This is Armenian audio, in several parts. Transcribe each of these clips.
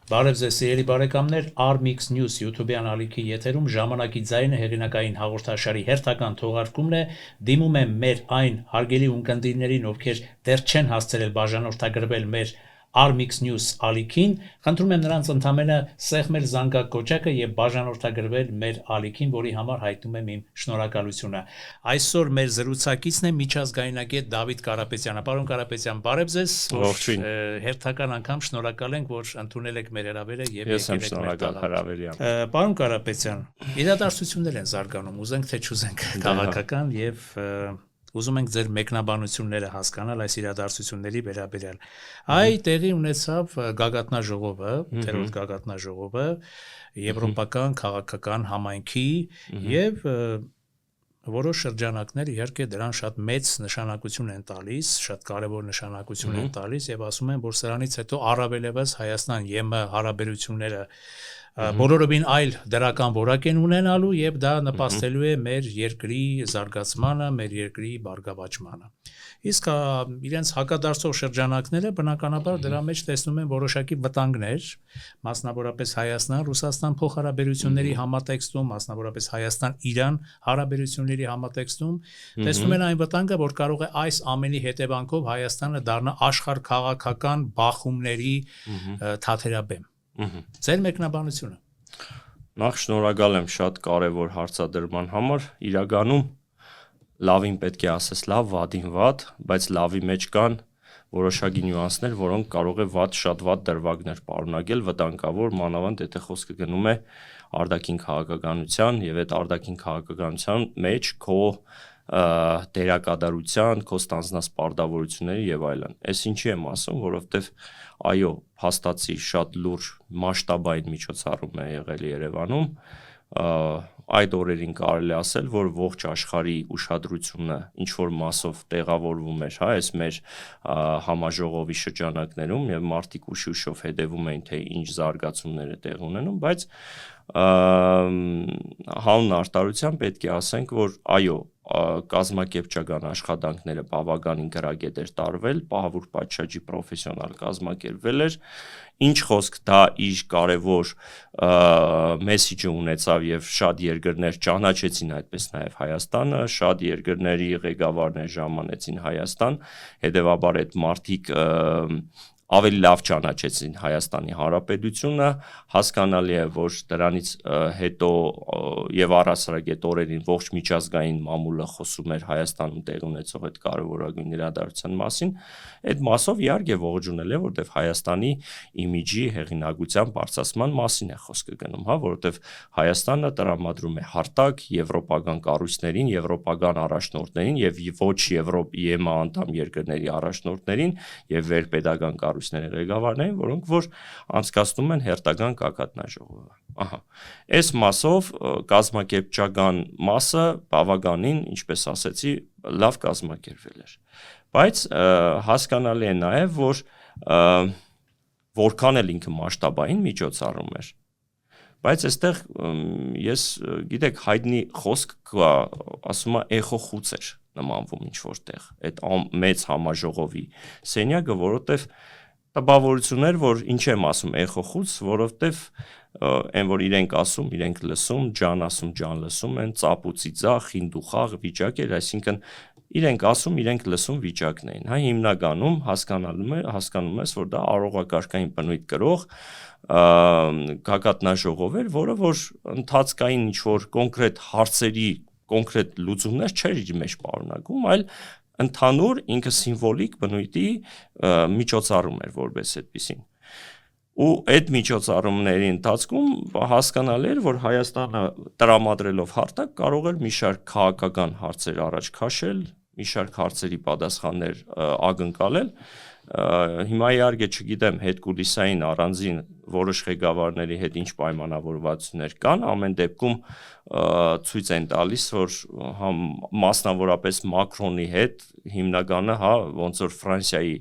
Բարև ձեզ սիրելի բարեկամներ, Armix News YouTube-յան ալիքի եթերում ժամանակի ձայնը հեղինակային հաղորդաշարի հերթական թողարկումն է, դիմում եմ մեր այն հարգելի ունկնդիրներին, ովքեր դեռ չեն հասցրել բաժանորդագրվել մեր Armix News ալիքին, խնդրում եմ նրանց ընդամենը սեղմել զանգակոճակը եւ բաժանորդագրվել մեր ալիքին, որի համար հայտնում եմ իմ շնորհակալությունը։ Այսօր մեր զրուցակիցն է միջազգայնագետ Դավիթ Կարապետյանը։ Պարոն Կարապետյան, բարև ձեզ։ Հերթական անգամ շնորհակալ ենք, որ ընդունել եք մեր հրավերը եւ եկել եք մեր տանը։ Պարոն Կարապետյան, իրադարձություններ են զարգանում, ուզենք թե չուզենք, քաղաքական եւ ուզում ենք ձեր մեկնաբանությունները հասկանալ այս իրադարձությունների վերաբերյալ։ Այ տեղի ունեցավ գագաթնաժողովը, թերորդ գագաթնաժողովը, եվրոպական քաղաքական համայնքի եւ որոշ շրջանակներ իհարկե դրան շատ մեծ նշանակություն են տալիս, շատ կարևոր նշանակություն են տալիս եւ ասում են, որ սրանից հետո առավելևս Հայաստան-ԵՄ հարաբերությունները բոլորովին այլ դրական որակ են ունենալու եւ դա նպաստելու է մեր երկրի զարգացմանը, մեր երկրի բարգավաճմանը։ Իսկ իրենց հակադարձող շրջանակները բնականաբար դրա մեջ տեսնում են որոշակի վտանգներ, մասնավորապես Հայաստան-Ռուսաստան փոխհարաբերությունների համատեքստում, մասնավորապես Հայաստան-Իրան հարաբերությունների համատեքստում, տեսնում են այն վտանգը, որ կարող է այս ամենի հետևանքով Հայաստանը դառնա աշխարհքաղաքական բախումների թաթերաբեմ։ Ձեր մեկնաբանությունը։ Նախ շնորհակալ եմ շատ կարևոր հարցադրման համար, իրականում լավին պետք է ասես լավ, վատին վատ, բայց լավի մեջ կան որոշակի նյուանսներ, որոնք կարող է շատ վատ դրվագներ պարունակել, վտանգավոր, մանավանդ եթե խոսքը գնում է արտաքին քաղաքականության եւ այդ արտաքին քաղաքականության մեջ քո դերակատարության, քո ստանձնած պարտավորությունների եւ այլն։ Այս ինչի եմ ասում, որովհետեւ այո, փաստացի շատ լուրջ մասշտաբային միջոցառում է եղել Երևանում, այդ օրերին կարելի ասել, որ ողջ աշխարհի ուշադրությունը ինչ որ մասով տեղավորվում էր, այս մեր համաժողովի շրջանակներում եւ մարդիկ ուշ-ուշով հետևում էին, թե ինչ զարգացումներ է տեղ ունենում, բայց հանուն արտարության պետք է ասենք, որ այո, կազմակերպչական աշխատանքները բավականին գրագետ էր տարվել, պահավոր պատշաճի պրոֆեսիոնալ կազմակերպվել էր, ինչ խոսք դա իր կարևոր մեսիջը ունեցավ եւ շատ երկրներ ճանաչեցին այդպես նաեւ Հայաստանը, շատ երկրների ղեկավարներ ժամանեցին Հայաստան, հետեւաբար այդ մարդիկ ավելի լավ ճանաչեցին Հայաստանի Հանրապետությունը, հասկանալի է, որ դրանից հետո եւ առասարակ այդ օրերին ողջ միջազգային մամուլը խոսում էր Հայաստանում տեղ ունեցող այդ կարևորագույն իրադարձության մասին, այդ մասով իհարկե ողջունել է, որտեվ Հայաստանի իմիջի հեղինակության բարձրացման մասին է խոսքը գնում, որովհետեվ Հայաստանը տրամադրում է հարտակ եվրոպական կառույցներին, եվրոպական առաջնորդներին եւ ոչ ԵՄ անդամ երկրների առաջնորդներին եւ վերպետական կառույցների ղեկավարներին, որոնք որ անցկացնում են հերթական գագաթնաժողովը։ Այս մասով կազմակերպչական մասը բավականին, ինչպես ասեցի, լավ կազմակերպվել էր։ Բայց հասկանալի է նաև, որ որքան էլ ինքը մասշտաբային միջոցառում էր, բայց այստեղ ես գիտեք հայտնի խոսք կա, ասում է էխոխուց էր նմանվում ինչ որտեղ այդ մեծ համաժողովի սենյակը, որովհետև տպավորություն էր, որ ինչ եմ ասում էխոխուց, որովհետև այն որ իրենք ասում, իրենք լսում, ջան ասում, ջան լսում են, ծապուցի ձախ, խինդուխաղ վիճակ էր, այսինքն իրենք ասում, իրենք լսում վիճակն էին, հիմնականում հասկանում ես, որ դա առողակարգային բնույթ կրող գագաթնաժողով էր, որը որ ընթացքային ինչ-որ կոնկրետ հարցերի կոնկրետ լուծումներ չէր իր մեջ պարունակում, այլ ընդհանուր ինքը սիմվոլիկ բնույթի միջոցառում էր որպես այդպիսին։ Ու այդ միջոցառումների ընթացքում հասկանալի էր, որ Հայաստանը տրամադրելով հարտակ կարող էր մի շարք քաղաքական հարցեր առաջ քաշել, մի շարք հարցերի պատասխաններ ակնկալել, հիմա իհարկե չգիտեմ հետկուլիսային առանձին որոշ ղեկավարների հետ ինչ պայմանավորվածություններ կան, ամեն դեպքում ցույց են տալիս, որ մասնավորապես Մակրոնի հետ հիմնականը, ոնց որ Ֆրանսիայի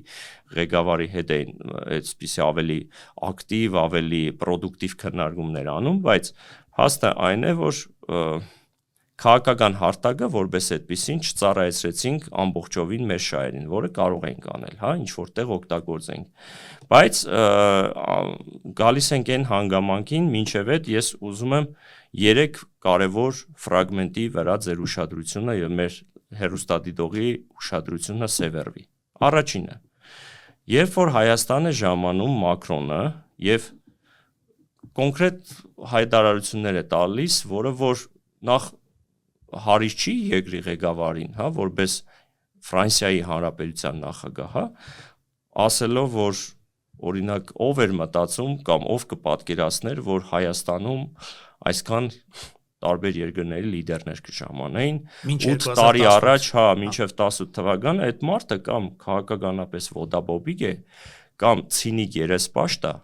ղեկավարի հետ էին այսպիսի ավելի ակտիվ, ավելի պրոդուկտիվ քննարկումներ անում, բայց հաստը այն է, որ քաղաքական հարթակը որպես այդպեսին չծառայեցրեցինք ամբողջովին մեր շահերին, որը կարող ենք անել, հա, ինչ որտեղ օգտագործենք։ Բայց գալիս ենք այն հանգամանքին, մինչև այդ ես ուզում եմ 3 կարևոր ֆրագմենտի վրա ձեր ուշադրությունը եւ մեր հերոստատիտողի ուշադրությունը սևեռվի։ Առաջինը, երբ որ Հայաստանը ժամանում Մակրոնը եւ կոնկրետ հայտարարություններ է տալիս, որը որ նախ հարից չի երկրի ղեկավարին, հա, որպես Ֆրանսիայի Հանրապետության նախագահ, հա, ասելով, որ օրինակ ով էր մտածում կամ ով կպատկերացներ, որ Հայաստանում այսքան տարբեր երկրների լիդերներ կժամանային 8 տարի առաջ, հա, մինչև 18 թվականը այդ մարդը կամ քաղաքականապես ոտաբոբիկ է, կամ ցինիկ երեսպաշտ է,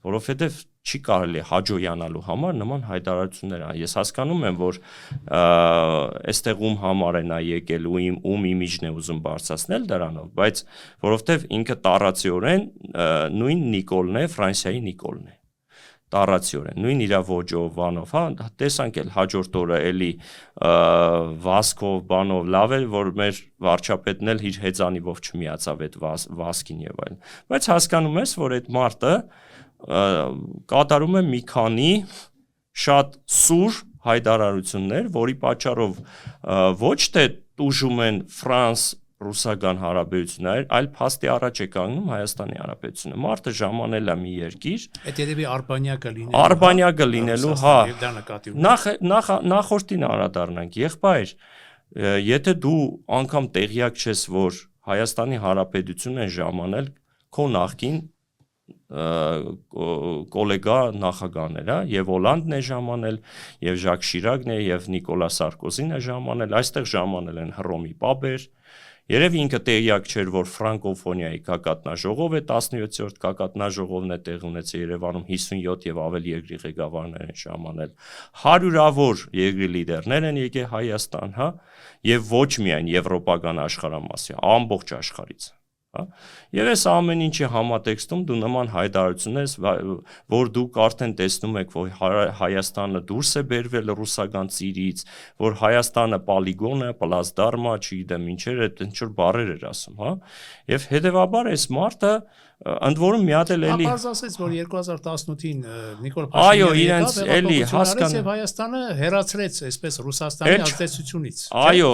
որովհետև չի կարելի հաջողանալու համար նման հայտարարություններ ան։ Ես հասկանում եմ, որ այստեղ ում համար է նա եկել ու ում իմիջն է ուզում բարձրացնել դրանով, բայց որովհետև ինքը տառացիորեն նույն Նիկոլն է, Ֆրանսիայի Նիկոլն է։ Տառացիորեն, նույն իր ոճով, բանով, հա, տեսանք էլ հաջորդ օրը էլի Վասկով, բանով, լավ էր, որ մեր վարչապետն էլ իր հեծանիվով չմիացավ այդ Վասկին եւ այլն։ Բայց հասկանում ես, որ այդ մարդը կատարում է մի քանի շատ սուր հայտարարություններ, որի պատճառով ոչ թե տուժում են ֆրանս-ռուսական հարաբերություններ, այլ փաստի առաջ է կանգնում Հայաստանի Հանրապետությունը։ Մարդը ժամանել է մի երկիր, այդ երևի Արբանյակը լինելու, հա, նախորդին անդրադառնանք, եղբայր, եթե դու անգամ տեղյակ ես, որ Հայաստանի Հանրապետությունն է ժամանել քո նախկին կոլեգա նախագահները, եւ Օլանդն է ժամանել, եւ Ժակ Շիրակն է, եւ Նիկոլա Սարկոզին է ժամանել, այստեղ ժամանել են Հռոմի պապեր, երևի ինքը տեղյակ չէր, որ ֆրանկոֆոնիայի կակատնաժողով է 17-րդ կակատնաժողովն է տեղ ունեցել Երևանում 57 եւ ավելի երկրի ղեկավարներ են ժամանել, հարյուրավոր երկրի լիդերներ են եկել Հայաստան, հա, եւ ոչ միայն եվրոպական աշխարհամասի, ամբողջ աշխարհից։ Եվ այս ամեն ինչի համատեքստում դու նման հայտարարություններ, որ դուք արդեն տեսնում եք, որ Հայաստանը դուրս է բերվել ռուսական ծիրից, որ Հայաստանը պոլիգոն է, պլազդարմա, չգիտեմ ինչեր, այդ ինչ-որ բառեր էր ասում, հա, եւ հետեւաբար այս մարդը ընդ որում մի հատ էլ էլի ասաց, որ 2018-ին Նիկոլ Փաշինյանը իրենց էլի հասկան եւ Հայաստանը հերացրեց այսպես Ռուսաստանի ազդեցությունից։ Այո,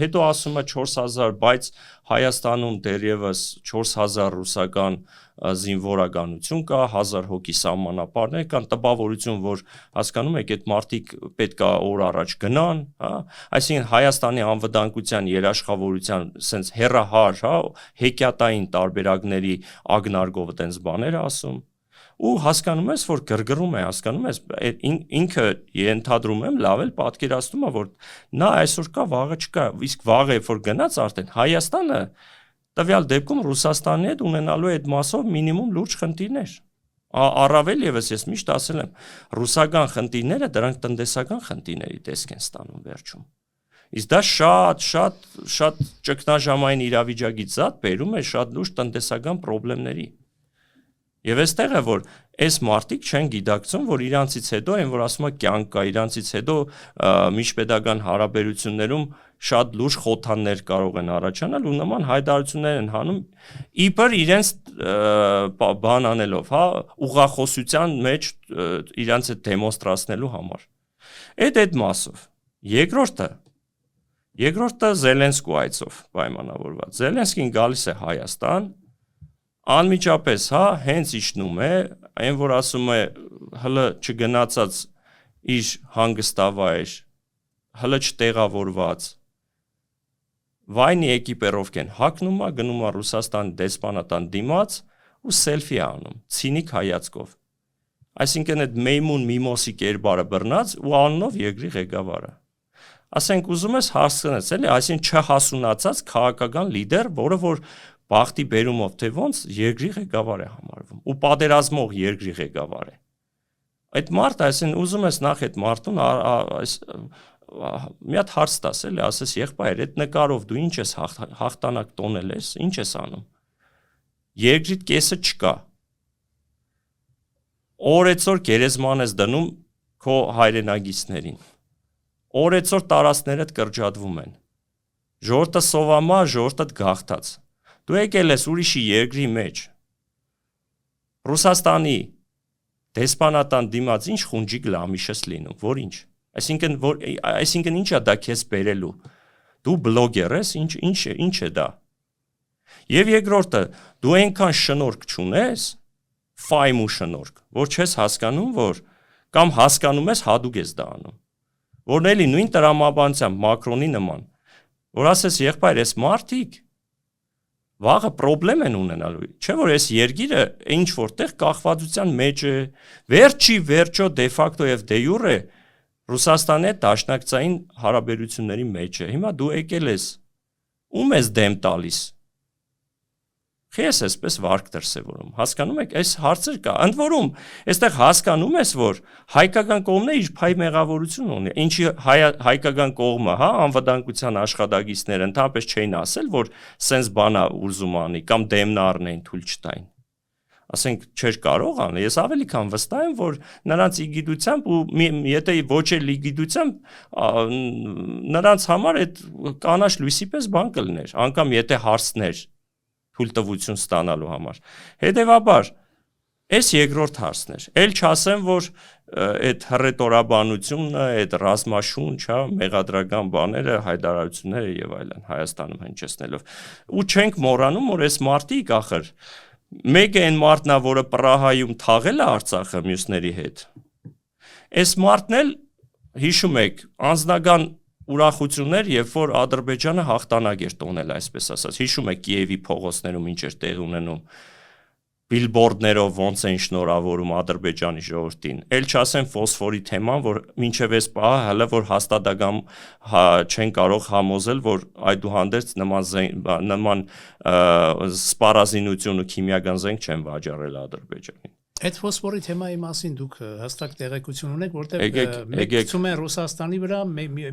հետո ասում է 4000, բայց Հայաստանում դեռևս 4000 ռուսական զինվորականություն կա, 1000 հոգի սահմանապարներ կան, տպավորություն, որ հասկանում եք, այդ մարդիկ պետքա օր առաջ գնան, հա, այսինքն Հայաստանի անվտանգության երաշխավորության sense հերահար, հա, հեքիաթային տարբերակների ագնարգով այդպես բաներ ասում, ու հասկանում ես, որ գրգռում է, հասկանում ես, ինքը ենթադրում եմ, լավ էլ պատկերացնում է, որ նա այսօր կա, վաղը չկա, իսկ վաղը որ գնաց արդեն Հայաստանը տվյալ դեպքում Ռուսաստանի հետ ունենալու է այդ մասով մինիմում լուրջ խնդիրներ։ Առավել եւս ես միշտ ասել եմ, ռուսական խնդիրները դրանք տնտեսական խնդիրների տեսք են ստանում վերջում։ Իսկ դա շատ ճգնաժամային իրավիճակից զատ բերում է շատ լուրջ տնտեսական խնդիրների։ Եվ այստեղ է, որ այս մարդիկ չեն գիտակցում, որ իրանցից հետո այն, որ ասում է կյանք կա, իրանցից հետո միջպետական հարաբերություններում շատ լուրջ խոթաններ կարող են առաջանալ ու նման հայտարարություններ են հանում իբր իրենց բան անելով, հա, ուղղախոսության մեջ իրանց այդ դեմոնստրացնելու համար։ Այդ մասով։ Երկրորդը Զելենսկու այցով պայմանավորված։ Զելենսկին գալիս է Հայաստան, անմիջապես, հա, հենց իջնում է, այն որ ասում է հլը չգնացած իր հանգստավայր, հլը չտեղավորված վայնի էկիպերով կեն հակնում է, գնում է Ռուսաստանի դեսպանատան դիմաց ու սելֆի անում, ցինիկ հայացքով։ Այսինքն այդ Մեյմուն Միմոսի կերպարը բռնած ու անունով երկրի ղեկավարը։ Ասենք ուզում ես հասկանաս, էլի, այսինքն չհասունացած քաղաքական լիդեր, որը որ բախտի բերումով թե ոնց երկրի ղեկավար է համարվում ու պատերազմող երկրի ղեկավար է։ Այդ մարդը, այսինքն ուզում ես նախ այդ մարդուն մի հատ հարց տաս, էլի, ասես եղբայր, այդ նկարով դու ինչ ես հաղթանակ տոնել ես, ինչ ես անում։ Երկրիդ կեսը չկա։ Օրեցօր գերեզման ես դնում քո հայրենագիցներին։ օրեցօր տարածքներդ կրճատվում են։ Ժողովուրդը սովամա, ժողովուրդը գաղթած։ Դու եկել ես ուրիշի երկրի մեջ։ Ռուսաստանի դեսպանատան դիմաց ինչ խունջիկ լամիշ ես լինում, որ ինչ։ Այսինքն ինչա դա քեզ բերելու։ Դու բլոգեր ես, ինչ է դա։ Եվ երկրորդը, դու այնքան շնորհք չունես, ֆայմ ու շնորհք, որ չես հասկանում, որ կամ հասկանում ես, հադուկ ես դա անում։ Որն էլի նույն տրամաբանությամբ Մակրոնի նման, որ ասես եղբայր, այս մարդիկ վաղը խնդրեմ են ունենալու, չէ՞ որ այս երկիրը ինչ որտեղ կախվածության մեջ է, վերջո դե ֆակտո եւ դե յուրե Ռուսաստանի հետ դաշնակցային հարաբերությունների մեջ է։ Հիմա դու եկել ես, ում ես դեմ տալիս։ Ես այսպես վարկ դրսևորում, հասկանում եք, այս հարցեր կա, ընդ որում, այստեղ հասկանում ես, որ հայկական կողմն է իր փայ մեղավորություն ունի, ինչի հայկական կողմը, հա, անվտանգության աշխատակիցները ընդհանրապես չէին ասել, որ սենց բանա ուզում անի կամ դեմն առնեն, թույլ չտային, ասենք չէր կարող անել, ես ավելի քան վստահ եմ, որ նրանց իգիդությամբ ու եթե ոչ էլ իգիդությամբ նրանց համար այդ կանաչ լույսի պես բան կլներ, անգամ եթե հարցներ թույլտվություն ստանալու համար։ Հետևաբար, այս երկրորդ հարցն էր։ Էլ չասեմ, որ այդ հռետորաբանությունը, այդ ռազմաշունչ, հա, մեղադրական բաները, հայտարարությունները եւ այլն Հայաստանում հնչեցնելով։ Ու չենք մոռանում, որ այս մարտիկ ախր մեկը այն մարդն է, որը Պրահայում թաղել է Արցախը մյուսների հետ։ Այս մարդն էլ հիշում եք, անձնական ուրախություններ, երբ որ Ադրբեջանը հաղթանակ էր տոնել, այսպես ասած։ Հիշում եք Կիևի փողոցներում ինչ էր տեղի ունենում, բիլբորդներով ոնց են շնորհավորում Ադրբեջանի ժողովրդին։ Էլ չասեմ ֆոսֆորի թեման, որ մինչև այս պահը հələ որ հաստատակամ չեն կարող համոզել, որ այդուհանդերձ նման սպառազինություն ու քիմիական զենք չեն վաճառել Ադրբեջանին։ Այդ ֆոսֆորի թեմայի մասին դուք հստակ տեղեկություն ունեք, որտեղ մեկ գցում են Ռուսաստանի վրա,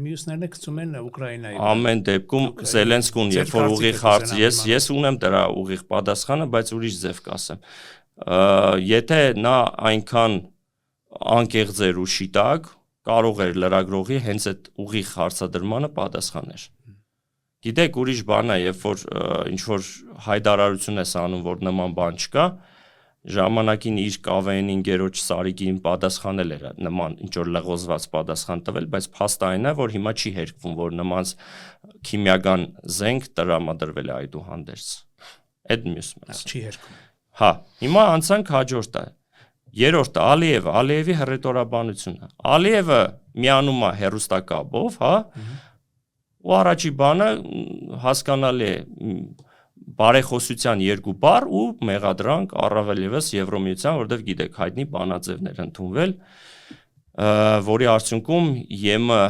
մյուսներն գցում են Ուկրաինայի վրա։ Ամեն դեպքում Զելենսկուն, երբ որ ուղիղ հարց, ես ունեմ դրա ուղիղ պատասխանը, բայց ուրիշ ձև կասեմ։ Եթե նա այնքան անկեղծ էր ու շիտակ, կարող էր լրագրողի հենց այդ ուղիղ հարցադրմանը պատասխաներ։ Գիտեք, ուրիշ բան է, երբ որ ինչ որ հայտարարություն ես անում, որ նման բան չկա, ժամանակին իր կավեին ինգերոջ Սարիկին պատասխանել էր նման ինչ որ լղոզված պատասխան տվել, բայց փաստը այն է, որ հիմա չի հերկվում, որ նման քիմիական զենք տրամադրվել է այդուհանդերձ։ Այդ մյուս մասը։ Չի հերկվում։ Հա, հիմա անցանք հաջորդը։ Երրորդը Ալիևի հռետորաբանությունը։ Ալիևը միանում է հերոստակաբով, հա։ Ու առաջի բանը հասկանալի է բարեխոսության երկու բառ ու մեղադրանք առավել եւս Եվրոմիության, որտեղ գիտեք հայտնի բանաձևներ ընդունվել, որի արդյունքում ԵՄ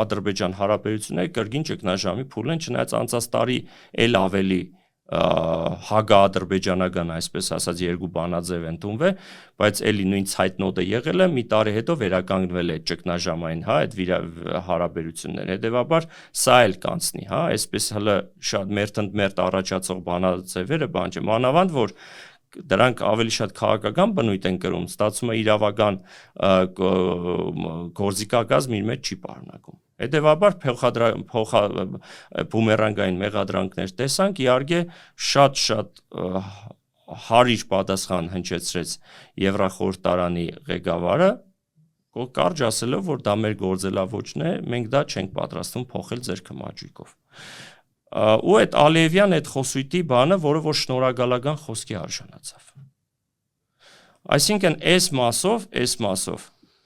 Ադրբեջան հարաբերությունները կրկին ճգնաժամի փուլ են, չնայած անցած տարի էլ ավելի հագաադրբեջանական, այսպես ասած, երկու բանաձև ընդունվել, բայց էլի նույն ցայտնոտը եղել է, մի տարի հետո վերականգնվել է ճգնաժամային, հա, այդ հարաբերությունները։ Հետևաբար սա էլ կանցնի, հա, այսպես հələ շատ մերթընդմերթ առաջացող բանաձևերը բան չէ, մանավանդ որ դրանք ավելի շատ քաղաքական բնույթ են կրում, ստացվում է իրավական գործիքակազմ իր մեջ չի պարունակում։ Հետևաբար բումերանգային մեղադրանքներ տեսանք, իհարկե շատ հարիր պատասխան հնչեցրեց Եվրախորհրդարանի ղեկավարը, կարճ ասելով, որ դա մեր գործելավոճն է, մենք դա չենք պատրաստվում փոխել ձեր քմաճույքով։ Ու այդ Ալիևյան այդ խոսույթի բանը, որը որ շնորհակալական խոսքի արժանացավ։ Այսինքն այս մասով,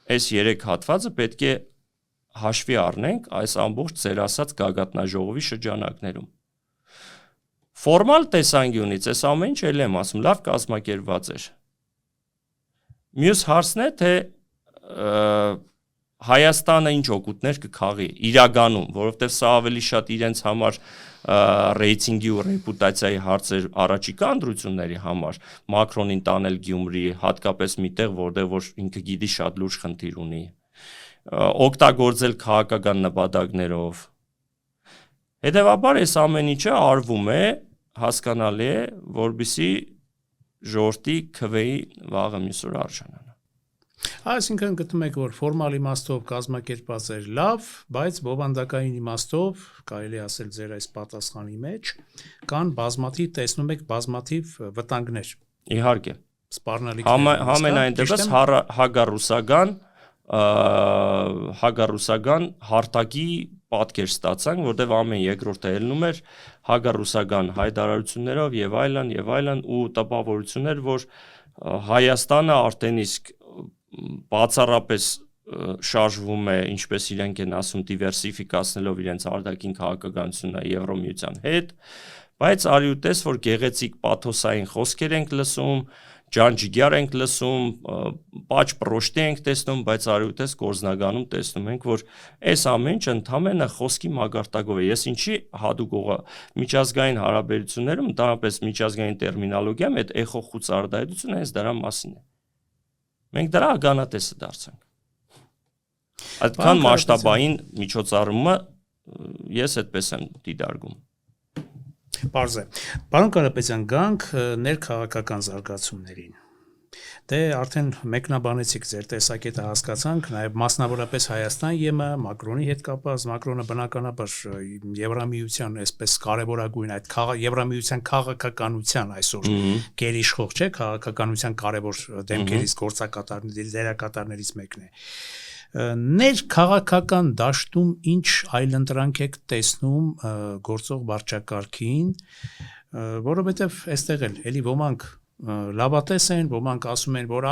այս 3 հատվածը պետք է հաշվի առնենք այս ամբողջ ձեր ասած գագաթնաժողովի շրջանակներում։ Ֆորմալ տեսանկյունից այս ամեն ինչ էլ եմ ասում, լավ կազմակերպված էր։ Մյուս հարցն է, թե Հայաստանը ինչ օգուտներ կքաղի իրականում, որովհետև սա ավելի շատ իրենց համար ռեյտինգի ու ռեպուտացիայի հարցեր առաջիկա ընտրությունների համար, Մակրոնին տանել Գյումրի, հատկապես միտեղ, որտեղ որ ինքը գիտի շատ լուրջ խնդիր ունի, օգտագործել քաղաքական նպատակներով։ Հետևաբար այս ամեն ինչը արվում է, հասկանալի է, որպեսզի ժողովրդի քվեի վաղը մյուս օր արժանանա։ Այսինքն գտնում եք, որ ֆորմալ իմաստով կազմակերպված էր լավ, բայց բովանդակային իմաստով, կարելի ասել ձեր այս պատասխանի մեջ, կան բազմաթիվ, տեսնում եք բազմաթիվ վտանգներ։ Իհարկե։ Սպառնալիքներ։ Համենայն դեպս հագարուսական հարտակի պատկեր ստացանք, որտեղ ամեն երկրորդը ելնում էր հագարուսական հայտարարություններով եւ այլն ու տպավորություններ, որ Հայաստանը արդեն իսկ բացառապես շարժվում է, ինչպես իրենք են ասում, դիվերսիֆիկացնելով իրենց արտաքին քաղաքականությունը Եվրոմիության հետ, բայց արի ու տես, որ գեղեցիկ պաթոսային խոսքեր ենք լսում, ջանջիգյար ենք լսում, պաճ պրոշտի ենք տեսնում, բայց արի ու տես գործնագանում տեսնում ենք, որ այս ամեն ինչը ընդհանրապես խոսքի մագարտակով է։ Ես ինչի հadoop միջազգային հարաբերություններում, ընդհանրապես միջազգային տերմինոլոգիայում այդ էխոխուց արտահայտությունը հենց դրա մասին է։ Մենք դրա ականատեսը դարձանք։ Այդքան մասշտաբային միջոցառումը ես այդպես եմ դիտարկում։ Պարզ է։ Պարոն Կարապետյան, գանք ներքաղաքական զարգացումներին։ Դե արդեն մեկնաբանեցիք ձեր տեսակետը հասկացանք, նաև մասնավորապես Հայաստան ԵՄ, Մակրոնի հետ կապված, Մակրոնը բնականաբար Եվրամիության այսպես կարևորագույն այդ Եվրամիության քաղաքականության այսօր գերիշխող չէ, քաղաքականության կարևոր դեմքերից դերակատարներից մեկն է։ Ներքաղաքական դաշտում ինչ այլընտրանք եք տեսնում գործող վարչակարգին, որովհետև այստեղ էլի ոմանք լավատես են, ոմանք ասում են, որ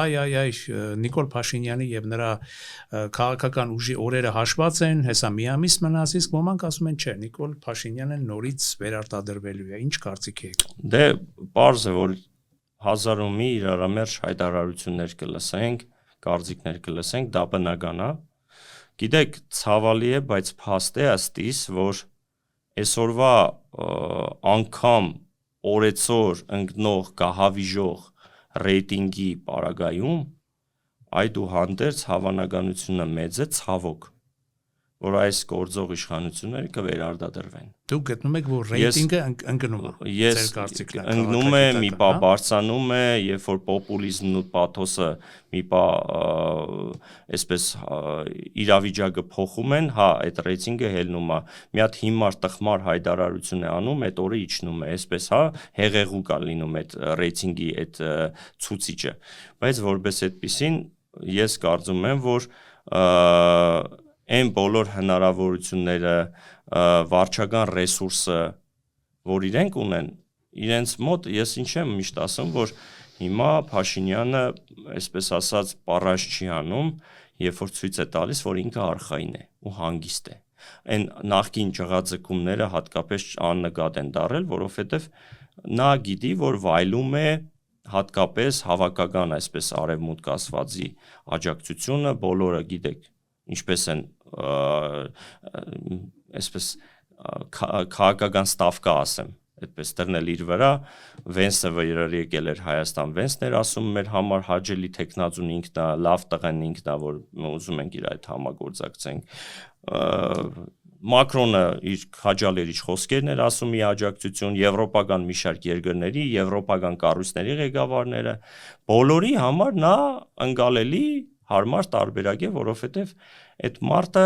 Նիկոլ Փաշինյանի եւ նրա քաղաքական ուժի օրերը հաշված են, հեսա մի ամիս մնաց, իսկ ոմանք ասում են, չէ, Նիկոլ Փաշինյանը նորից վերարտադրվելու է։ Ինչ կարծիք եք։ Դե պարզ է, որ հազար ու մի իրարամերժ հայտարարություններ կլսենք, կարծիքներ կլսենք, դա բնական է։ Գիտեք, ցավալի է, բայց փաստ է ըստիս, որ այսօրվա անգամ օրեցօր ընկնող գահավիժող ռեյտինգի պարագայում այդուհանդերձ հավանականությունը մեծ է, ցավոք, որ այս գործող իշխանությունները կվերարտադրվեն։ Դուք գտնում եք, որ ռեյտինգը ընկնում է։ Ես ընկնում է, մի պա բարձանում է, երբ որ պոպուլիզմն ու պաթոսը մի պա այսպես իրավիճակը փոխում են, հա, այդ ռեյտինգը հելնում է։ Մի հատ հիմար տխմար հայտարարություն է անում, այդ օրը իջնում է, այսպես, հա, հեղեղուկ է լինում այդ ռեյտինգի այդ ցուցիչը։ Բայց որպես այդպեսին ես կարծում եմ, որ այն բոլոր հնարավորությունները, վարչական ռեսուրսը, որ իրենք ունեն, իրենց մոտ ես ինչ եմ միշտ ասում, որ հիմա Փաշինյանը, այսպես ասած, պարաշ չի անում, երբ որ ցույց է տալիս, որ ինքը արխային է ու հանգիստ է։ Այն նախկին ճղաձգումները հատկապես աննկատ են դարել, որովհետև նա գիտի, որ վայելում է հատկապես հավաքական այսպես արևմուտք ասվածի աջակցությունը, բոլորը գիտեք ինչպես են այսպես քաղաքական ստավկա ասեմ, այդպես դրնել իր վրա, Վենսը վեր եկել էր Հայաստան, Վենսն էր ասում մեր համար հաճելի տեխնազուն ինքն է, լավ տղեն ինքն է, որ ուզում ենք իր այդ համագործակցենք։ Մակրոնը իր քաջալերիչ խոսքերն էր ասում ի աջակցություն եվրոպական մի շարք երկրների, եվրոպական կառույցների ղեկավարները, բոլորի համար նա ընկալելի հարմար տարբերակ է, որովհետև այդ մարդը,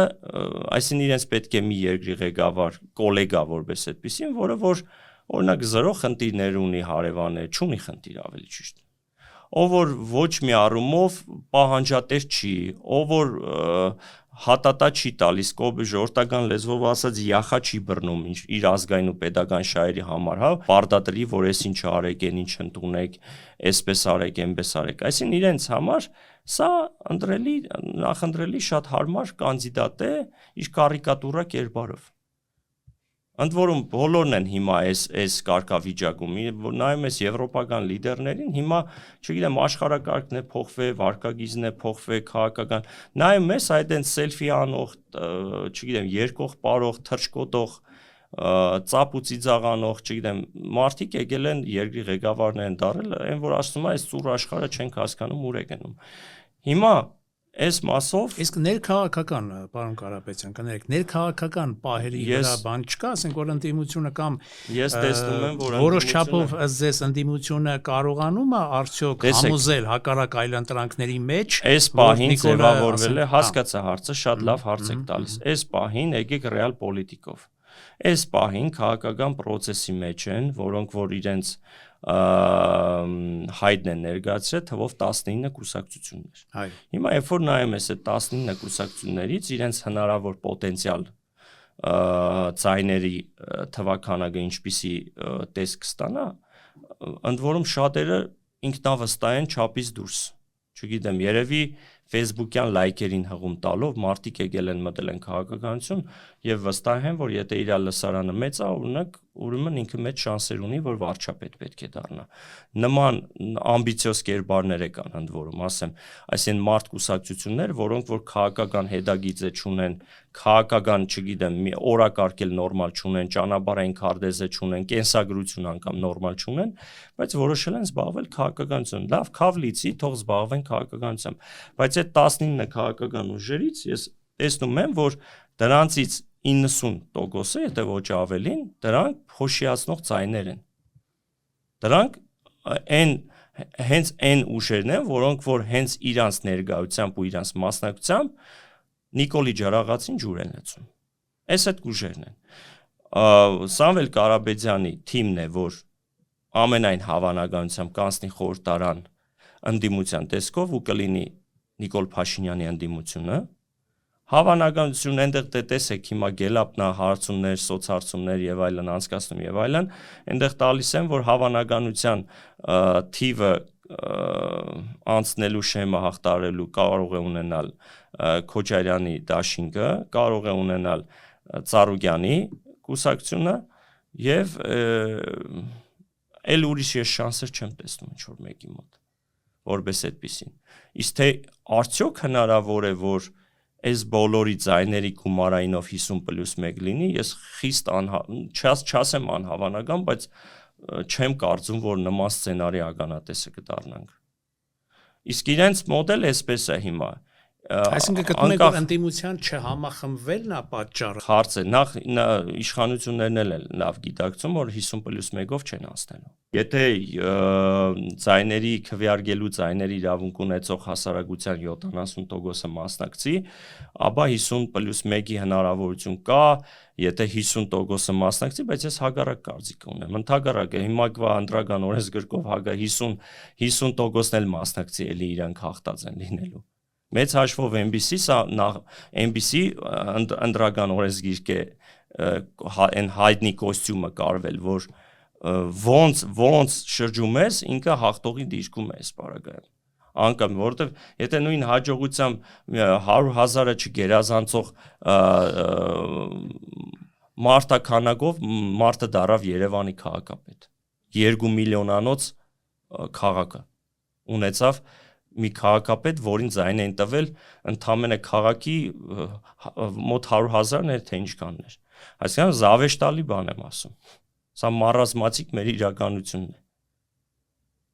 այսինքն իրենց պետք է մի երկրի ղեկավար, գոլեգա որպես այդպեսին, որը որ օրինակ զրո խնդիրներ ունի հարևաններ, չունի խնդիր ավելի ճիշտ։ Ով որ ոչ մի առումով պահանջատեր չի, ով որ հատատա չի տալիս, ժողովրդական լեզվով ասած յախա չի բռնում իր ազգային ու պետական շահերի համար, հա, պարտադրի, որ այս ինչ արեք, այն ինչ ընդունեք, այսպես արեք, այնպես արեք։ Այսինքն իրենց համար սա նախընտրելի շատ հարմար կանդիդատ է իր կարիկատուրա կերպարով։ Ընդ որում բոլորն են հիմա այս կարգավիճակում, նայում ես եվրոպական լիդերներին, հիմա, չգիտեմ, աշխարհակարգն է փոխվել, վարկագիծն է փոխվել, քաղաքական, նայում ես այդ այն սելֆի անող, չգիտեմ, երկող պարող, թռչկոտող, ծապ ու ծիծաղանող, չգիտեմ, մարդիկ եկել են երկրի ղեկավարներ են դարել, այն որ ասում է այս ծուռ աշխարհը չենք հասկանում ուր է գնում։ Հիմա այս մասով իսկ ներքաղաքական պարոն Կարապետյան կներեք ներքաղաքական պահերի վրա բան չկա ասենք որ ընդդիմությունը կամ ես տեսնում եմ որ որոշ չափով ըստ ձեզ ընդդիմությունը կարողանում է արդյոք համոզել հակառակ այլընտրանքների մեջ այս պահին ձևավորվել է հասկացա հարցը շատ լավ հարց եք տալիս այս պահին եկեք ռեալ պոլիտիկով այս պահին քաղաքական process-ի մեջ են որոնք որ իրենց հայտն են ներկայացրել թվով 19 կուսակցություններ հիմա երբ որ նայում ես այդ 19 կուսակցություններից իրենց հնարավոր պոտենցիալ ձայների թվաքանակը ինչպիսի տեսք կստանա ընդ որում շատերը ինքնավստահ են չափից դուրս չգիտեմ երևի Facebook-յան լայքերին հղում տալով մարդիկ եկել են մտել են քաղաքականություն եւ վստահ են որ եթե իր լսարանը մեծ է օրինակ ուրեմն ինքը մեծ շանսեր ունի որ վարչապետ պետք է դառնա նման ամբիցիոզ կերպարներ կան ընդ որում ասեմ այսինքն մարդ կուսակցություններ որոնք որ քաղաքական հետագիծը չունեն քաղաքական չգիտեմ մի օրակարգել նորմալ չունեն ճանապարհային քարտեզը չունեն կենսագրություն անգամ նորմալ չունեն բայց որոշել են զբաղվել քաղաքականությամբ լավ քավ լիցի թող զբաղվեն քաղաքականությամբ բայց այդ 19 քաղաքական ուժերից ես տեսնում եմ որ դրանցից 90%-ը եթե ոչ ավելին դրանք փոշիացնող ձայներ են դրանք հենց այն ուժերն են որոնք որ հենց իրանց ներկայությամբ ու իրանց մասնակցությամբ Նիկոլի Ջարաղացին ջուր են լցում այս այդ ուժերն են Սամվել Կարապետյանի թիմն է որ ամենայն հավանականությամբ կանցնի խորհրդարան ընդդիմության տեսքով ու կլինի Նիկոլ Փաշինյանի ընդդիմությունը Հավանականություն այնտեղ տեսեք հիմա գելապնա հարցումներ, սոցհարցումներ եւ այլն անցկացնում եւ այլն, այնտեղ տալիս են որ հավանականության թիվը անցնելու շեմը հաղթարելու կարող է ունենալ Քոչարյանի դաշինքը, կարող է ունենալ Ծառուկյանի կուսակցությունը եւ այլ ուրիշ ես շանսեր չեմ տեսնում ինչ որ մեկի մոտ որպես այդպեսին։ Իսկ թե արդյոք հնարավոր է որ այս բոլորի ձայների գումարայինով 50+1 լինի, ես խիստ չասեմ անհավանական, բայց չեմ կարծում, որ նման սցենարի ականատեսը կդառնանք։ Իսկ իրենց մոդել էսպես է հիմա։ Այսինքն գտնում եք որ ընդդիմության չհամախմբվելն է պատճառը։ Հարց է, նախ իշխանություններն էլ լավ գիտակցում, որ 50+1-ով չեն անցնելու։ Եթե ձայների քվեարկելու ձայների իրավունք ունեցող հասարակության 70%-ը մասնակցի, ապա 50+1-ի հնարավորություն կա, եթե 50%-ը մասնակցի, բայց ես հակառակ կարծիք ունեմ։ Ընդհակառակը հիմակվա ընտրական օրենսգրքով 50%-ն էլ մասնակցի, էլի իրանք հաղթած են լինելու։ Մեծ հաշվով MBC ընդրական օրենսգիրք է այն հայտնի կոստյումը կարվել, որ ոնց շրջում ես, ինքը հաղթողի դիրքում է այս պարագայում։ Անկամ, որովհետև եթե նույն հաջողությամբ 100,000-ը չգերազանցող մարտականակով մարդը դարավ Երևանի քաղաքապետ։ 2 միլիոնանոց քաղաքը ունեցավ մի քաղաքապետ, որին ձայն էին տվել ընդամենը քաղաքի մոտ 100,000-ն էր, թե ինչքանն էր։ Այսինքն զավեշտալի բան եմ ասում։ Սա մարազմատիկ մեր իրականությունն է։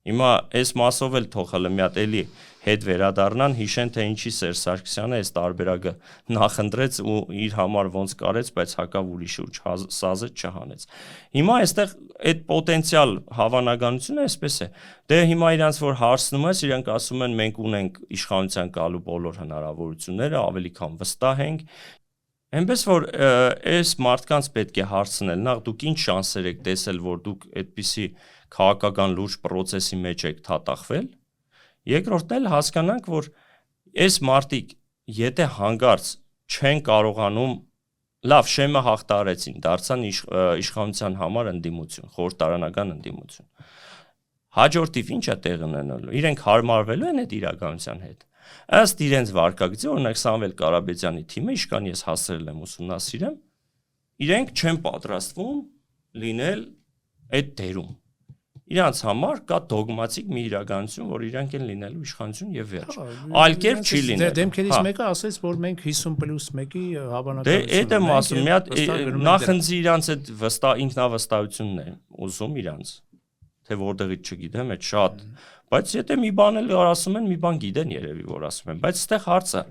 Հիմա այս մասով էլ թող հələ մի հատ էլի հետ վերադառնան, հիշեն թե ինչի Սերժ Սարգսյանը այս տարբերակը նախընտրեց ու իր համար ոնց կարեց, բայց հակավ ուրիշ ուր սազեց չհանեց։ Հիմա այստեղ այդ պոտենցիալ հավանականությունը այսպես է։ Դե հիմա իրանց որ հարցնում ես, իրանք ասում են մենք ունենք իշխանության գալու բոլոր հնարավորությունները, ավելի քան վստահ ենք։ Այնպես որ այս մարդկանց պետք է հարցնել, նախ դուք ինչ շանսեր եք տեսել, որ դուք այդպիսի քաղաքական լուրջ process-ի մեջ եք թաթախվել։ Երկրորդն էլ հասկանանք, որ այս մարդիկ եթե հանգարց չեն կարողանում լավ շեմը հաղթարեցին, դարձան իշխանության համար ընդդիմություն, խորհրդարանական ընդդիմություն։ Հաջորդիվ ինչ է տեղ ունենալու։ Իրենք հարմարվելու են այդ իրականության հետ։ Ըստ իրենց վարկագծի, օրինակ Սամվել Կարապետյանի թիմը, իշքան ես հասցրել եմ ուսումնասիրեմ, իրենք չեն պատրաստվում լինել այդ դերում։ Իրանց համար կա դոգմատիկ մի իրականություն, որ իրանք են լինելու իշխանություն եւ վերջ։ Այլ կերպ չի լինելու։ Դեմքերից մեկը ասեց, որ մենք 50+1-ի հավանականություն ունենք։ Դե այդ եմ ասում, մի հատ նախընձի իրանց այդ ինքնավստահությունն է ուզում իրանց։ թե որտեղից չգիտեմ, այդ շատ, բայց եթե մի բան էլ ասում են, մի բան գիտեն երևի որ ասում են, բայց այստեղ հարցը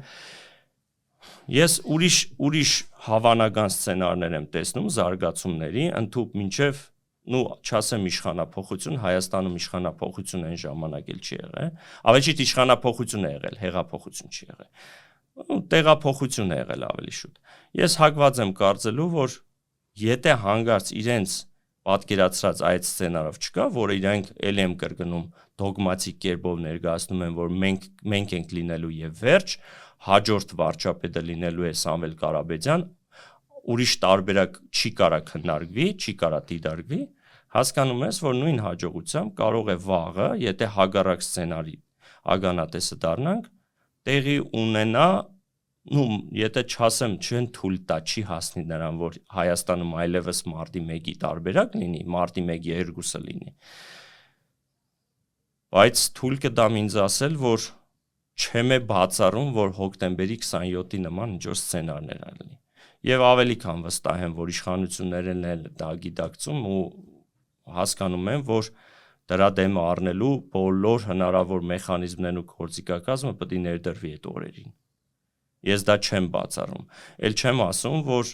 ես ուրիշ հավանական սցենարներ եմ տեսնում զարգացումների, ընդհանուր մինչև չասեմ իշխանափոխություն, Հայաստանում իշխանափոխություն այն ժամանակ էլ չի եղել, ավելի շուտ իշխանափոխություն է եղել, հեղափոխություն չի եղել։ Տեղափոխություն է եղել ավելի շուտ։ Ես հակված եմ կարծելու, որ եթե հանգարց իրենց պատկերացրած այդ սցենարով չկա, որ իրենք ել եմ կրկնում դոգմատիկ կերպով ներկայացնում են, որ մենք ենք լինելու եւ վերջ, հաջորդ վարչապետը լինելու է Սամվել Կարապետյան, ուրիշ տարբերակ չի կարա քննարկվի, չի կարա դիտարկվի, հասկանում ես, որ նույն հաջողությամբ կարող է վաղը, եթե հագարակ սցենարի ագանատեսը դառնանք, տեղի ունենա, եթե չասեմ, չեն թույլ տա, չի հասնի նրան, որ Հայաստանում այլևս մարտի 1-ի տարբերակ լինի, մարտի 1-ի 2-ը լինի։ Բայց թույլ կտամ ինձ ասել, որ չեմ բացառում, որ հոկտեմբերի 27-ի նման ինչ-որ սցենարներ լինի։ Եվ ավելի քան վստահ եմ, որ իշխանություններն էլ դա գիտակցում ու հասկանում են, որ դրա դեմը առնելու բոլոր հնարավոր մեխանիզմներն ու գործիքակազմը պետք է ներդրվի այդ օրերին։ Ես դա չեմ բացառում։ Էլ չեմ ասում, որ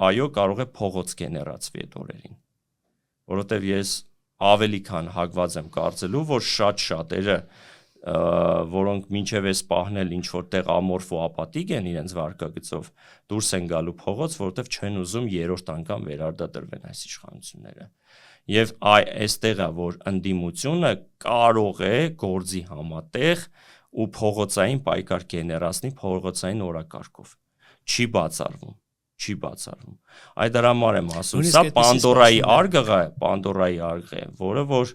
այո, կարող է փողոց գեներացվի այդ օրերին։ Որովհետև ես ավելի քան հակված եմ կարծելու, որ շատ-շատերը որոնք մինչև այս պահնել ինչ որտեղ ամորֆ ու ապատիկ են իրենց վարկագծով դուրս են գալու փողոց, որովհետև չեն ուզում երրորդ անգամ վերարտադրվեն այս իշխանությունները։ Եվ այստեղ է, որ ընդդիմությունը կարող է գործի համատեղ ու փողոցային պայքար գեներացնի փողոցային օրակարգով։ Չի բացառվում։ Այդ դրամար եմ ասում, սա Պանդորայի արգղ է, որը որ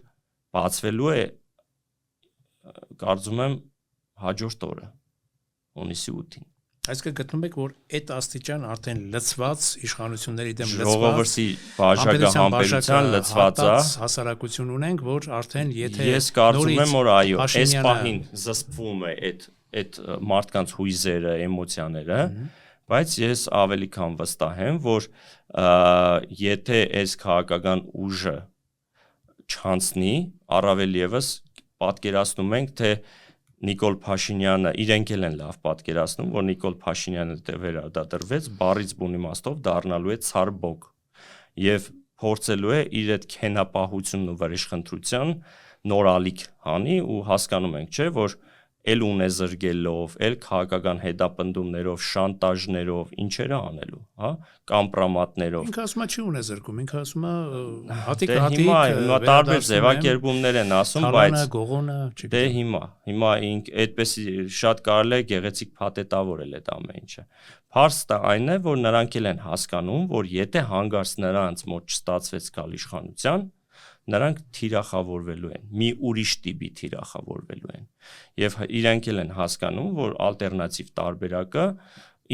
բացվելու է կարծում եմ հաջորդ օրը հունիսի 8-ին։ Այսինքն գտնում եք, որ այդ աստիճան արդեն լծված իշխանությունների դեմ ժողովրդի բաժակահամբերության լծված է հասարակություն ունենք, որ արդեն եթե ես կարծում եմ, որ այո, այս պահին զսպվում է այդ մարդկանց հույզերը, էմոցիաները, բայց ես ավելի քան վստահ եմ, որ եթե այս քաղաքական ուժը չանցնի, առավել եւս պատկերացնում ենք, թե Նիկոլ Փաշինյանը, իրենք էլ են լավ պատկերացնում, որ Նիկոլ Փաշինյանը վերադադրվեց, բառից բուն իմաստով դառնալու է ցարբոկ եւ փորձելու է իր այդ քենապահությունն ու վրեժխնդրության նոր ալիք հանի ու հասկանում ենք, չէ, որ էլ ունեզրգելով, էլ քաղաքական հետապնդումներով, շանտաժներով, ինչերը անելու, հա, կամպրամատներով։ Ինքը ասում է չի ունեզրգում, ինքը ասում է հատիկ հիմա տարբեր ձևակերպումներ են ասում, բայց գողոնը, դե հիմա ինք այդպեսի շատ կարելի է գեղեցիկ փաթեթավորել այդ ամեն ինչը։ Փաստը այն է, որ նրանք էլ են հասկանում, որ եթե հանգարց նրանց մոտ չստացվեց գալ իշխանության, նրանք թիրախավորվելու են, մի ուրիշ տիպի թիրախավորվելու են։ Եվ իրենք էլ են հասկանում, որ ալտերնատիվ տարբերակը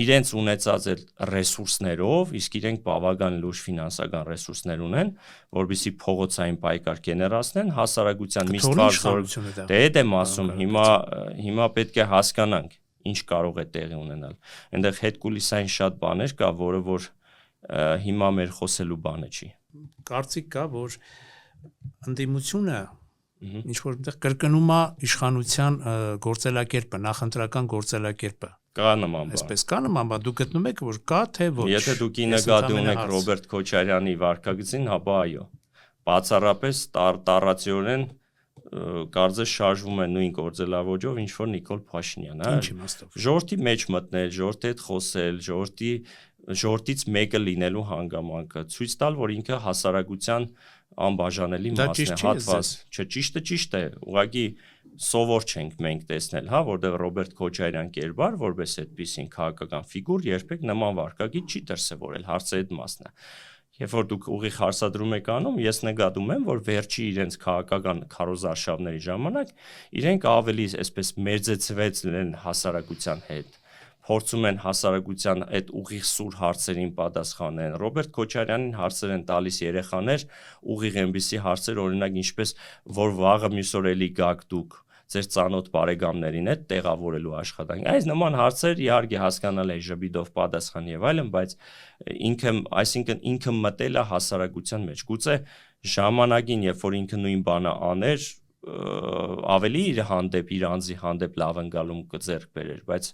իրենց ունեցած այդ ռեսուրսներով, իսկ իրենք բավական լուրջ ֆինանսական ռեսուրսներ ունեն, որովհետեւ փողոցային պայքար գեներացնեն, հասարակության մի ստվար դե այդ եմ ասում, հիմա պետք է հասկանանք, ինչ կարող է տեղի ունենալ։ Այնտեղ հետկուլիսային շատ բաներ կա, որը որ հիմա մեր խոսելու բանը չի։ Կարծիք կա, որ ընդդիմությունը ինչ որ այնտեղ կրկնում է իշխանության գործելակերպը, նախընտրական գործելակերպը։ Կա նման բան։ Այսպես կա նման բան, դուք գտնում եք, որ կա թե ոչ։ Եթե դուք նկատի ունեք Ռոբերտ Քոչարյանի վարկագծին, հապա այո։ Բացառապես տառացիորեն կարծես շարժվում է նույն գործելավոճով, ինչ որ Նիկոլ Փաշինյանը, Ինչ իմաստով։ ժողովրդի մեջ մտնել, ժողովրդի հետ խոսել, ժողովրդից մեկը լինելու հանգամանքը, ցույց տալ, որ ինքը հասարակության անբաժանելի մասն է, հատված։ Չէ, ճիշտ է, ուղղակի սովոր չենք մենք տեսնել, հա, որտեղ Ռոբերտ Քոչարյան կերպար, որպես այդպիսին քաղաքական ֆիգուր երբեք նման վարկագիծ չի դրսևորել, հարցը այդ մասն է։ Երբ որ դուք ուղիղ հարցադրում եք անում, ես նկատում եմ, որ վերջի իրենց քաղաքական քարոզարշավների ժամանակ իրենք ավելի այսպես մերձեցվեց են հասարակության հետ, փորձում են հասարակության այդ ուղիղ սուր հարցերին պատասխանեն։ Ռոբերտ Քոչարյանին հարցեր են տալիս երեխաներ, ուղիղ այնպիսի հարցեր, օրինակ ինչպես որ վաղը մյուս օր էլի գաք դուք, ձեր ծանոթ բարեկամներին հետ տեղավորելու աշխատանք։ Այս նման հարցեր իհարկե հասկանալ է ժպիտով պատասխան եւ այլն, բայց այսինքն ինքը մտել է հասարակության մեջ։ Գուցե ժամանակին, երբ որ ինքը նույն բանը աներ, ավելի իր հանդեպ, իր անձի հանդեպ լավ ընկալում կձեռք բերեր, բայց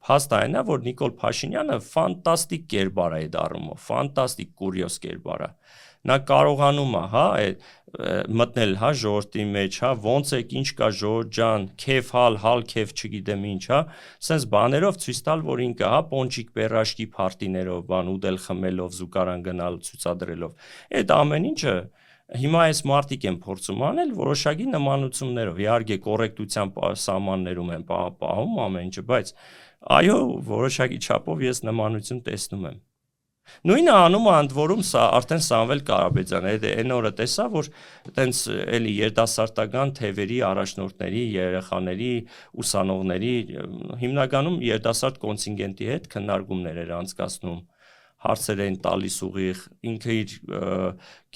փաստը այն է, որ Նիկոլ Փաշինյանը ֆանտաստիկ կերպար է այդ առումով, ֆանտաստիկ կուրիոս կերպար է։ Նա կարողանում է, մտնել, ժողովրդի մեջ, ոնց է, ինչ կա ժողովուրդ ջան, քեֆ հալ քեֆ չգիտեմ ինչ, սենց բաներով ցույց տալ, որ ինքը, պոնչիկ պերաշկի փարտիներով, բան ուտել խմելով, զուգարան գնալ ցուցադրելով, այդ ամեն ինչը հիմա այս մարտիկ են փորձում անել որոշակի նմանություններով, իհարկե կոռեկտության սահմաններում են պահում ամեն ինչը, բայց այո, որոշակի չափով ես նմանություն տեսնում եմ։ Նույնը անում է ընդ որում արդեն Սամվել Կարապետյանը, այն օրը տեսա, որ տենց էլի երիտասարդական թևերի առաջնորդների, երեխաների, ուսանողների, հիմնականում երիտասարդ կոնտինգենտի հետ քննարկումներ էր անցկացնում, հարցեր են տալիս ուղիղ, ինքը իր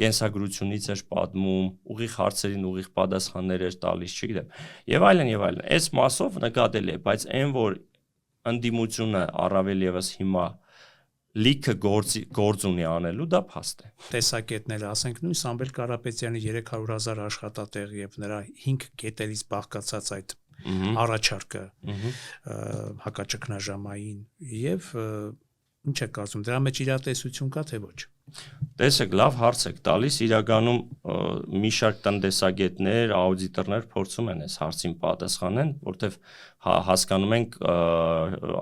կենսագրությունից էր պատմում, ուղիղ հարցերին ուղիղ պատասխաններ էր տալիս, չգիտեմ, եւ այլն եւ այլն։ Այս մասով նկատելի է, բայց այն որ ընդդիմությունը առավել եւս հիմա լիքը գործ ունի անելու, դա փաստ է։ Տեսակետները, ասենք նույն Սամվել Կարապետյանի 300,000 աշխատատեղ եւ նրա 5 կետերից բաղկացած այդ առաջարկը հակաճգնաժամային եւ ինչ է կարծում, դրա մեջ իրատեսություն կա թե ոչ։ Տեսեք, լավ հարց եք տալիս, իրականում մի շարք տնտեսագետներ, աուդիտորներ փորձում են այս հարցին պատասխանեն, որտեվ հասկանում ենք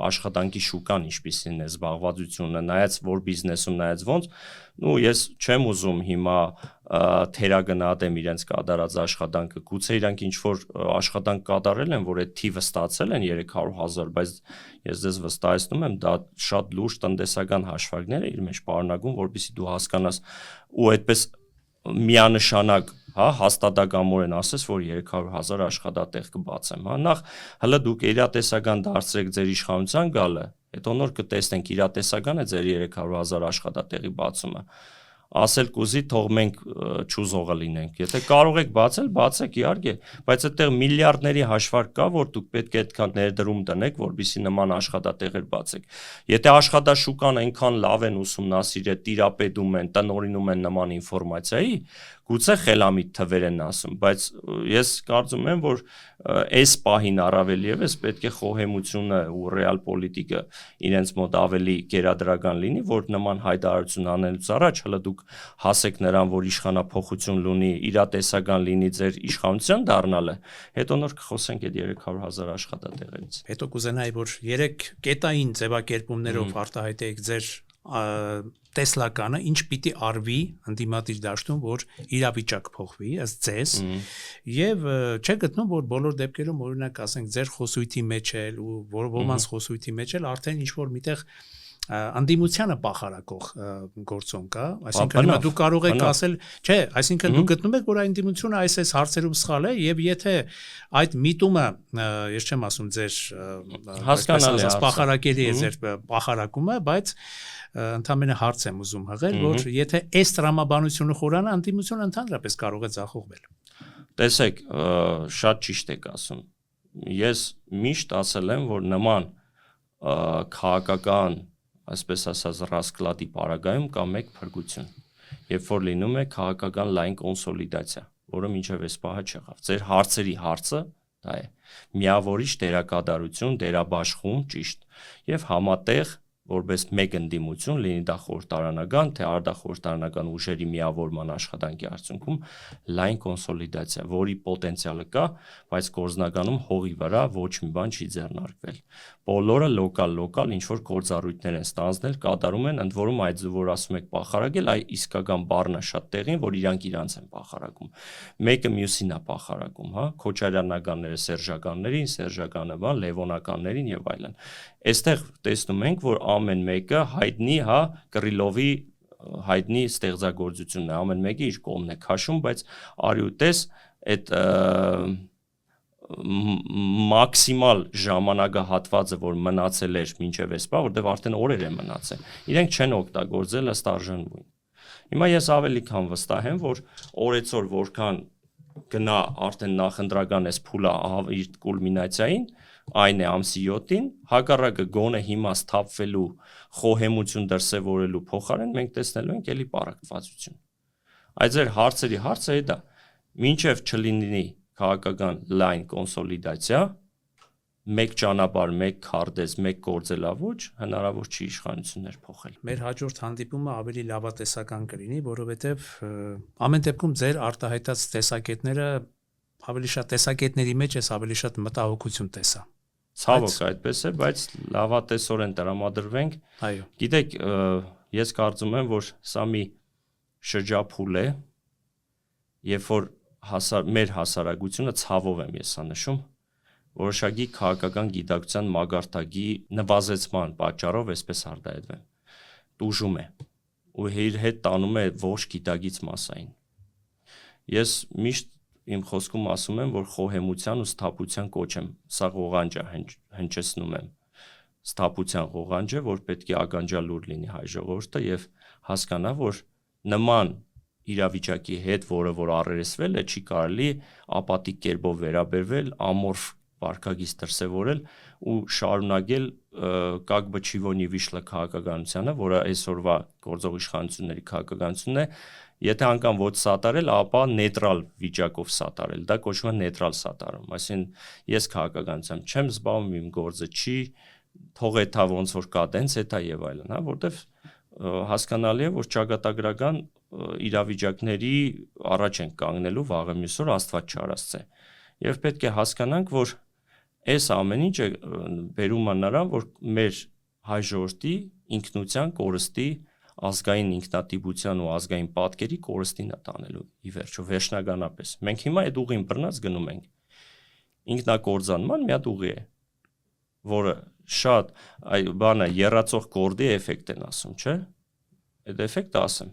աշխատանքի շուկան ինչպիսին է, զբաղվածությունը, նայած որ բիզնեսում, նայած ոնց, ես չեմ ուզում հիմա թերագնահատեմ իրենց կատարած աշխատանքը, գուցե իրանք ինչ որ աշխատանք կատարել են, որ այդ թիվը ստացել են 300,000, բայց ես ձեզ վստահեցնում եմ, դա շատ լուրջ տնտեսական հաշվարկներ է իր մեջ պարունակում, որպեսզի դու հասկանաս ու այդպես միանշանակ, հաստատակամորեն ասես, որ 300,000 աշխատատեղ կբացեմ, նախ հələ դուք իրատեսական դարձրեք ձեր իշխանության գալը, հետո նոր կտեսնենք իրատեսական է ձեր 300,000 աշխատատեղի բացումը, ասել կուզի թող մենք չուզողը լինենք, եթե կարող եք բացել, բացեք իհարկե, բայց այդտեղ միլիարդների հաշվարկ կա, որ դուք պետք է այդքան ներդրում տնեք, որպեսզի նման աշխատատեղեր բացեք, եթե աշխատաշուկան այնքան լավ են ուսումնասիրել, տիրապետում են, տնօրինում են նման ինֆորմացիայի, գուցե խելամիտ թվեր են ասում, բայց ես կարծում եմ, որ այս պահին առավել եւս պետք է խոհեմությունը ու ռեալ պոլիտիկը իրենց մոտ ավելի գերադրական լինի, որ նման հայտարարություն անելուց առաջ հələ դուք հասեք նրան, որ իշխանափոխություն լինի, իրատեսական լինի ձեր իշխանության դառնալը, հետո նոր կխոսենք այդ 300,000 աշխատատեղերից։ Հետո կուզենայի, որ 3 կետային ձևակերպումներով արտահայտեք ձեր տեսլականը, ինչ պիտի արվի ընդդիմադիր դաշտում, որ իրավիճակ փոխվի, ըստ ձեզ, եւ չեք գտնում, որ բոլոր դեպքերում օրինակ ասենք ձեր խոսույթի մեջ էլ ու ոմանց խոսույթի մեջ էլ արդեն ինչ որ միտեղ անդիմությանը պախարակող գործոն կա, այսինքն դու կարող եք ասել, չէ, այսինքն դու գտնում եք, որ անդիմությունը այս հարցերում սխալ է եւ եթե այդ միտումը, ես չեմ ասում ձեր հասկանալի պախարակելի է ձեր պախարակումը, բայց ընդամենը հարց եմ ուզում հղել, որ եթե այս տրամաբանությունը խորանա, անդիմությունը ընդհանրապես կարող է ձախողվել։ Տեսեք, շատ ճիշտ եք ասում։ Ես միշտ ասել եմ, որ նման քաղաքական, այսպես ասած, ռասկլադի պարագայում կա մեկ փրկություն, երբ որ լինում է քաղաքական լայն կոնսոլիդացիա, որը մինչև այս պահը չեղավ։ Ձեր հարցերի հարցը դա է։ Միավորիչ դերակատարություն, դերաբաշխում, ճիշտ, եւ համատեղ որպես մեկ ընդդիմություն, լինի դա խորհրդարանական, թե արտախորհրդարանական ուժերի միավորման աշխատանքի արդյունքում լայն կոնսոլիդացիա, որի պոտենցիալը կա, բայց գործնականում հողի վրա ոչ մի բան չի ձեռնարկվել։ Բոլորը լոկալ ինչ որ գործառույթներ են ստանձնել, կատարում են, ընդ որում այդ որ ասում եք պախարակել, այ իսկական բառն է շատ տեղին, որ իրանք իրանց են պախարակում։ Մեկը մյուսին է պախարակում, Քոչարյանականները սերժականներին, սերժականը բան, Լևոնականներին եւ այլն։ Այստեղ տեսնում ենք, որ ամեն մեկը հայտնի, Կրիլովի հայտնի ստեղծագործությունն է, ամեն մեկը իր կողմն է քաշում, բայց արյուտես այդ մաքսիմալ ժամանակահատվածը, որ մնացել էր մինչև այսպա, որտեղ արդեն օրեր է մնացել, իրենք չեն օգտագործել ըստ արժանվույն։ Հիմա ես ավելի քան վստահ եմ, որ օրեցօր որքան գնա արդեն նախընտրական էս փուլը իր կուլմինացիային, այն է ամսի 7-ին, հակառակը գոնե հիմա սթափվելու խոհեմություն դրսևորելու փոխարեն մենք տեսնելու ենք էլի պարակվածություն։ Այդ ձեր հարցերի հարցը է դա, մինչև չլինի քաղաքական լայն կոնսոլիդացիա, մեկ ճանապարհ, մեկ քարտեզ, մեկ գործելավոճ, հնարավոր չի իշխանություններ փոխել։ Մեր հաջորդ հանդիպումը ավելի լավատեսական կլինի, որովհետև ամեն դեպքում ձեր արտահայտած տեսակետները ավելի շատ տեսակետների մեջ էս ավելի շատ մտահոգություն տեսա։ Ցավոք այդպես է, բայց լավատեսորեն տրամադրվենք։ Այո։ Գիտեք, ես կարծում եմ, որ սա մի շրջափուլ է, երբ որ մեր հասարակությունը ցավով եմ ես նշում, որոշակի քաղաքական գիտակցության մագարտակի նվազեցման պատճառով այսպես արտահայտվեմ, տուժում է ու իր հետ տանում է ողջ գիտագից մասային։ Ես միշտ իմ խոսքում ասում եմ, որ խոհեմության ու սթափության կոչ եմ, սա ղողանջ է, հնչեցնում եմ սթափության ղողանջը, որ պետք է ականջալուր լինի հայ ժողովուրդը եւ հասկանա, որ նման իրավիճակի հետ, որ առերեսվել է, չի կարելի ապատիկ կերպով վերաբերվել, ամորֆ վարքագիծ դրսևորել ու շարունակել как бы чего не вышло քաղաքականությանը, որը այսօրվա գործող իշխանությունների քաղաքականությունն է, եթե անգամ ոչ սատարել, ապա նեյտրալ վիճակով սատարել, դա կոչվում է նեյտրալ սատարում, այսինքն ես քաղաքականությամբ չեմ զբաղվում, իմ գործը չի, թող էթա ոնց որ կա, տենց էթա եւ այլն, հա, որտեվ հասկանալի է, որ ճակատագրական իրավիճակների առաջ են կանգնելու վաղը մյուս օր Աստված չարածե։ Եվ պետք է հասկանանք, որ այս ամեն ինչը բերում է նրան, որ մեր հայ ժողովրդի ինքնության, կորստի, ազգային ինքնատիպության ու ազգային պատկերի կորստին է տանելու ի վերջո վերջնականապես։ Մենք հիմա այդ ուղին բռնած գնում ենք։ Ինքնակործանման մի հատ ուղի է, որը շատ բանը երրացող գորդի էֆեկտ են ասում, չէ՞։ Այդ էֆեկտը ասեմ,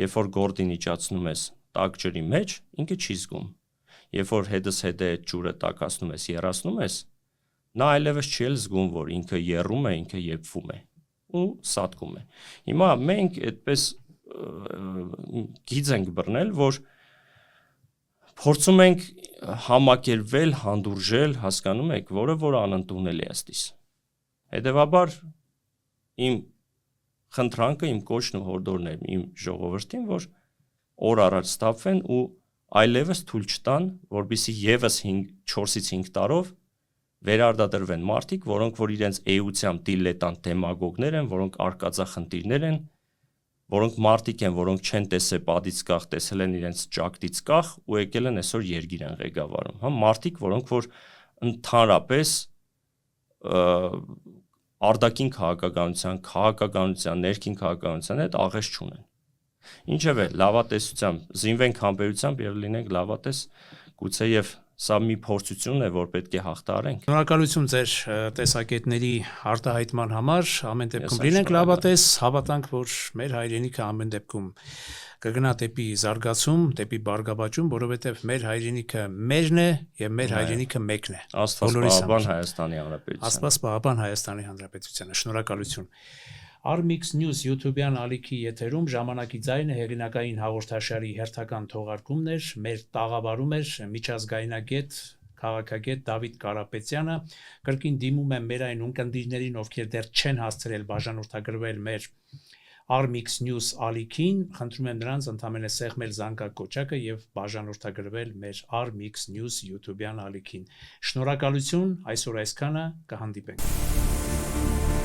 երբ որ գորդին իջացնում ես տաք ջրի մեջ, ինքը չի զգում։ Երբ որ հետս հետ է ջուրը տակացնում ես, երացնում ես, նա այլևս չի էլ զգում, որ ինքը եռում է, ինքը եփվում է ու սատկում է։ Հիմա մենք այդպես գիծ ենք բռնել, որ փորձում ենք համակերպվել, հանդուրժել, հասկանում եք, որ անընդունելի է ըստիս։ Հետևաբար իմ խնդրանքը, իմ կոչն ու հորդորն է իմ ժողովրդին, որ օր առաջ ստափվեն ու այլևս թույլ չտան, որպեսզի եւս 4-ից 5 տարով վերարտադրվեն մարդիկ, որոնք որ իրենց էությամբ դիլետանտ դեմագոգներ են, որոնք արկածախնդիրներ են, որոնք մարդիկ են, որոնք չեն տեսել պատից կախ, տեսել են իրենց ճակտից կախ ու եկել են այսօր երգիր են ղեկավարում, հա, մարդիկ, որոնք որ ընդհանրապես արտաքին քաղաքականության, ներքին քաղաքականության հետ աղերս չունեն։ Ինչևէ, լավատեսությամբ, զինվենք համբերությամբ եւ լինենք լավատես, գուցե եւ սա մի փորձություն է, որ պետք է հաղթահարենք։ Շնորհակալություն ձեր տեսակետների արտահայտման համար, ամեն դեպքում լինենք լավատես, հավատանք, որ մեր հայրենիքը ամեն դեպքում կգնա դեպի զարգացում, դեպի բարգավաճում, որովհետեւ մեր հայրենիքը մերն է եւ մեր հայրենիքը մեկն է։ Աստված պահապան Հայաստանի Հանրապետությանը։ Աստված պահապան Հայաստանի Հանրապետությանը։ Շնորհակալություն։ Armix News YouTube-յան ալիքի եթերում ժամանակի ձայնը հեղինակային հաղորդաշարի հերթական թողարկումներ, մեր տաղավարում էր միջազգայնագետ քաղաքագետ Դավիթ Կարապետյանը, կրկին դիմում եմ մեր այն ունկնդիրներին, ովքեր դեռ չեն հասցրել բաժանորդագրվել մեր Armix News ալիքին, խնդրում եմ նրանց ընդամենը սեղմել զանգակոճակը եւ բաժանորդագրվել մեր Armix News YouTube-յան ալիքին։ Շնորհակալություն, այսօր այսքանը, կհանդիպենք։